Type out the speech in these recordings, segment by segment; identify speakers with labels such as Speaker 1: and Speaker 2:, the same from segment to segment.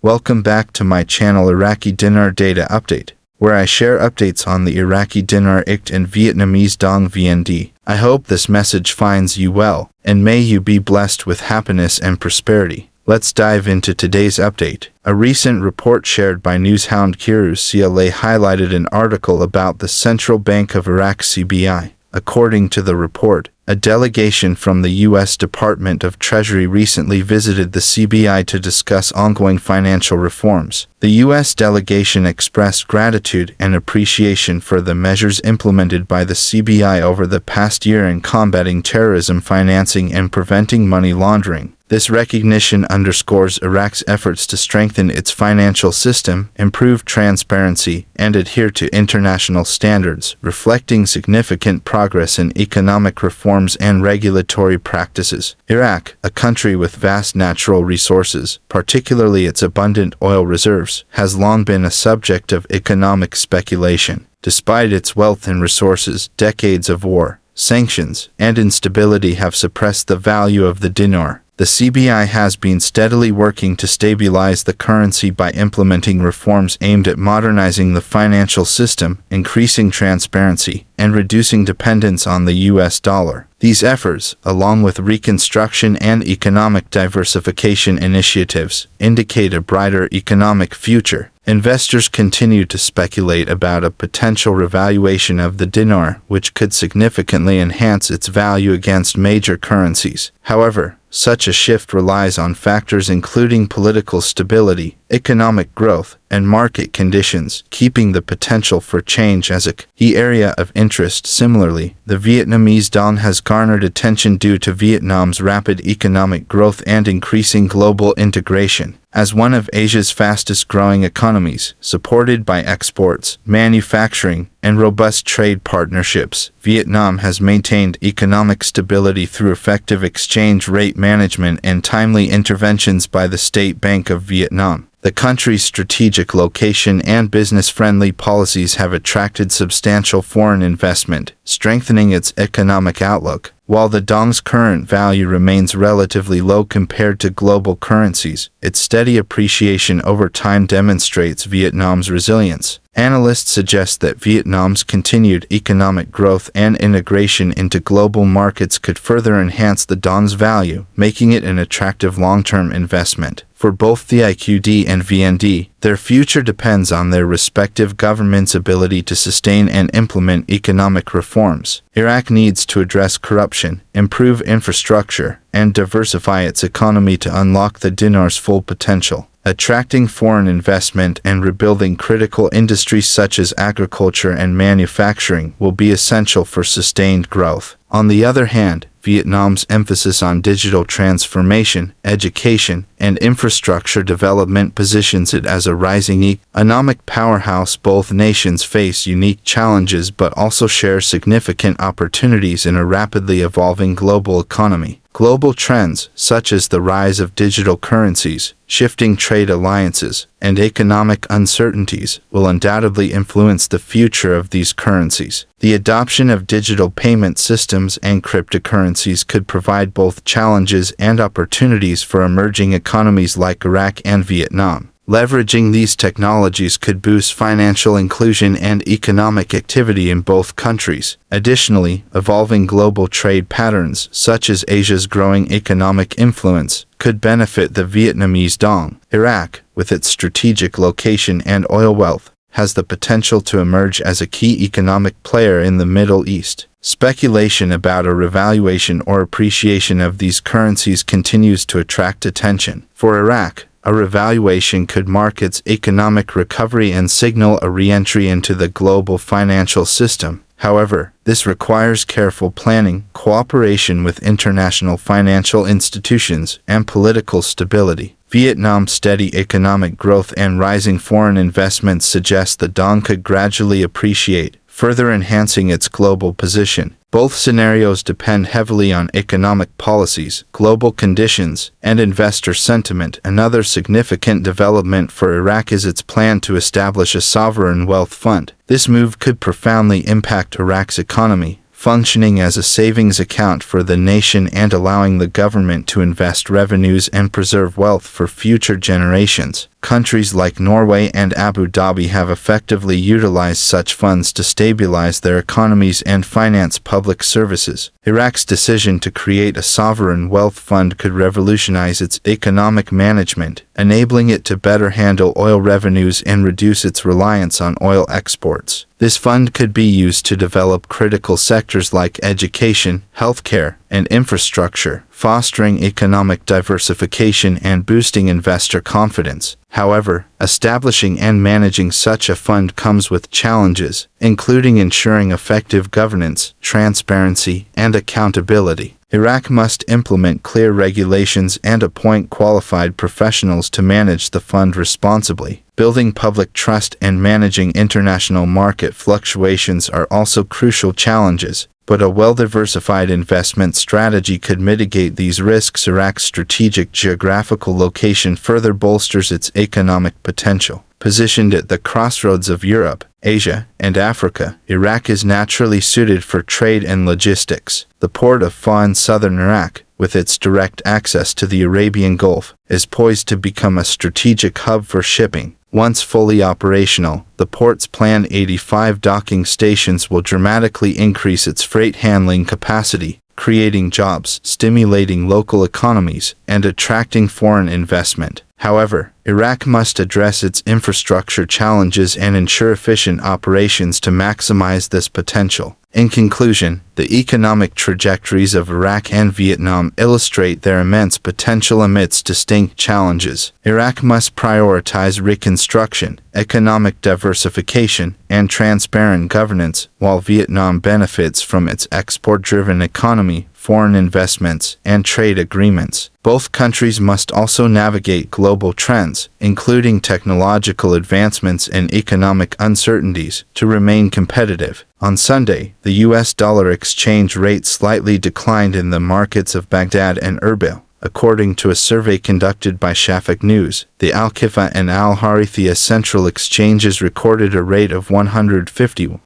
Speaker 1: Welcome back to my channel Iraqi Dinar Data Update, where I share updates on the Iraqi Dinar IQD and Vietnamese Dong VND. I hope this message finds you well, and may you be blessed with happiness and prosperity. Let's dive into today's update. A recent report shared by Newshound Gurus CLA highlighted an article about the Central Bank of Iraq CBI. According to the report, a delegation from the U.S. Department of Treasury recently visited the CBI to discuss ongoing financial reforms. The U.S. delegation expressed gratitude and appreciation for the measures implemented by the CBI over the past year in combating terrorism financing and preventing money laundering. This recognition underscores Iraq's efforts to strengthen its financial system, improve transparency, and adhere to international standards, reflecting significant progress in economic reforms and regulatory practices. Iraq, a country with vast natural resources, particularly its abundant oil reserves, has long been a subject of economic speculation. Despite its wealth and resources, decades of war, sanctions, and instability have suppressed the value of the dinar. The CBI has been steadily working to stabilize the currency by implementing reforms aimed at modernizing the financial system, increasing transparency, and reducing dependence on the US dollar. These efforts, along with reconstruction and economic diversification initiatives, indicate a brighter economic future. Investors continue to speculate about a potential revaluation of the dinar, which could significantly enhance its value against major currencies. However, such a shift relies on factors including political stability, economic growth, and market conditions, keeping the potential for change as a key area of interest. Similarly, the Vietnamese dong has garnered attention due to Vietnam's rapid economic growth and increasing global integration. As one of Asia's fastest-growing economies, supported by exports, manufacturing, and robust trade partnerships, Vietnam has maintained economic stability through effective exchange rate management and timely interventions by the State Bank of Vietnam. The country's strategic location and business-friendly policies have attracted substantial foreign investment, strengthening its economic outlook. While the dong's current value remains relatively low compared to global currencies, its steady appreciation over time demonstrates Vietnam's resilience. Analysts suggest that Vietnam's continued economic growth and integration into global markets could further enhance the dong's value, making it an attractive long-term investment. For both the IQD and VND, their future depends on their respective governments' ability to sustain and implement economic reforms. Iraq needs to address corruption, improve infrastructure, and diversify its economy to unlock the dinar's full potential. Attracting foreign investment and rebuilding critical industries such as agriculture and manufacturing will be essential for sustained growth. On the other hand, Vietnam's emphasis on digital transformation, education, and infrastructure development positions it as a rising economic powerhouse. Both nations face unique challenges but also share significant opportunities in a rapidly evolving global economy. Global trends, such as the rise of digital currencies, shifting trade alliances, and economic uncertainties, will undoubtedly influence the future of these currencies. The adoption of digital payment systems and cryptocurrencies could provide both challenges and opportunities for emerging economies like Iraq and Vietnam. Leveraging these technologies could boost financial inclusion and economic activity in both countries. Additionally, evolving global trade patterns, such as Asia's growing economic influence, could benefit the Vietnamese dong. Iraq, with its strategic location and oil wealth, has the potential to emerge as a key economic player in the Middle East. Speculation about a revaluation or appreciation of these currencies continues to attract attention. For Iraq, a revaluation could mark its economic recovery and signal a re-entry into the global financial system. However, this requires careful planning, cooperation with international financial institutions, and political stability. Vietnam's steady economic growth and rising foreign investments suggest the dong could gradually appreciate, further enhancing its global position. Both scenarios depend heavily on economic policies, global conditions, and investor sentiment. Another significant development for Iraq is its plan to establish a sovereign wealth fund. This move could profoundly impact Iraq's economy, functioning as a savings account for the nation and allowing the government to invest revenues and preserve wealth for future generations. Countries like Norway and Abu Dhabi have effectively utilized such funds to stabilize their economies and finance public services. Iraq's decision to create a sovereign wealth fund could revolutionize its economic management, enabling it to better handle oil revenues and reduce its reliance on oil exports. This fund could be used to develop critical sectors like education, healthcare, and infrastructure, fostering economic diversification and boosting investor confidence. However, establishing and managing such a fund comes with challenges, including ensuring effective governance, transparency, and accountability. Iraq must implement clear regulations and appoint qualified professionals to manage the fund responsibly. Building public trust and managing international market fluctuations are also crucial challenges, but a well-diversified investment strategy could mitigate these risks. Iraq's strategic geographical location further bolsters its economic potential. Positioned at the crossroads of Europe, Asia, and Africa, Iraq is naturally suited for trade and logistics. The port of Fa in southern Iraq, with its direct access to the Arabian Gulf, is poised to become a strategic hub for shipping. Once fully operational, the port's planned 85 docking stations will dramatically increase its freight handling capacity, creating jobs, stimulating local economies, and attracting foreign investment. However, Iraq must address its infrastructure challenges and ensure efficient operations to maximize this potential. In conclusion, the economic trajectories of Iraq and Vietnam illustrate their immense potential amidst distinct challenges. Iraq must prioritize reconstruction, economic diversification, and transparent governance, while Vietnam benefits from its export-driven economy, foreign investments, and trade agreements. Both countries must also navigate global trends, including technological advancements and economic uncertainties, to remain competitive. On Sunday, the US dollar exchange rate slightly declined in the markets of Baghdad and Erbil. According to a survey conducted by Shafaq News, the Al-Kifa and Al-Harithia central exchanges recorded a rate of 151.500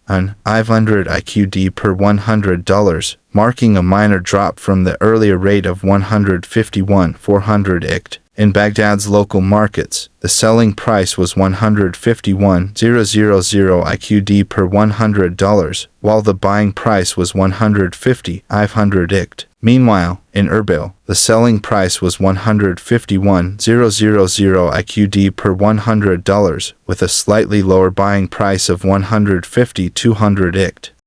Speaker 1: IQD per $100, marking a minor drop from the earlier rate of 151.400 IQD. In Baghdad's local markets, the selling price was 151.000 IQD per $100, while the buying price was 150.500 IQD. Meanwhile, in Erbil, the selling price was 151.000 IQD per $100, with a slightly lower buying price of 150.200 IQD.